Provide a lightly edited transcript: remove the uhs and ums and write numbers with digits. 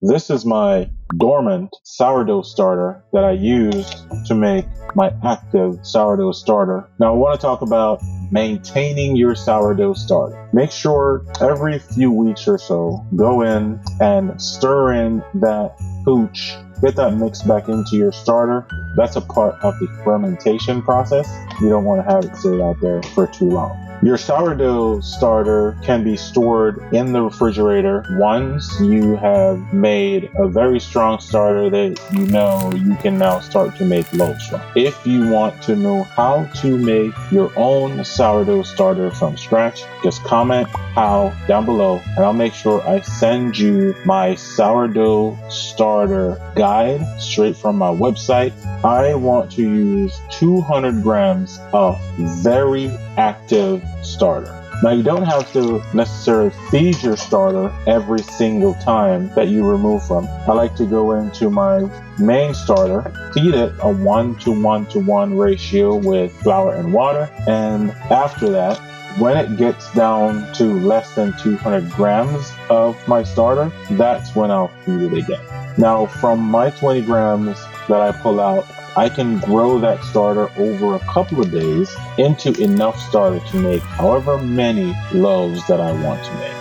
This is my dormant sourdough starter that I used to make my active sourdough starter. Now I want to talk about maintaining your sourdough starter. Make sure every few weeks or so, go in and stir in that hooch. Get that mix back into your starter. That's a part of the fermentation process. You don't want to have it sit out there for too long. Your sourdough starter can be stored in the refrigerator once you have made a very strong starter that you know you can now start to make loaves from. If you want to know how to make your own sourdough starter from scratch, just comment how down below and I'll make sure I send you my sourdough starter guide straight from my website. I want to use 200 grams of very active starter. Now you don't have to necessarily feed your starter every single time that you remove from. I like to go into my main starter, feed it a 1:1:1 ratio with flour and water, and after that, when it gets down to less than 200 grams of my starter, that's when I'll feed it again. Now from my 20 grams that I pull out, I can grow that starter over a couple of days into enough starter to make however many loaves that I want to make.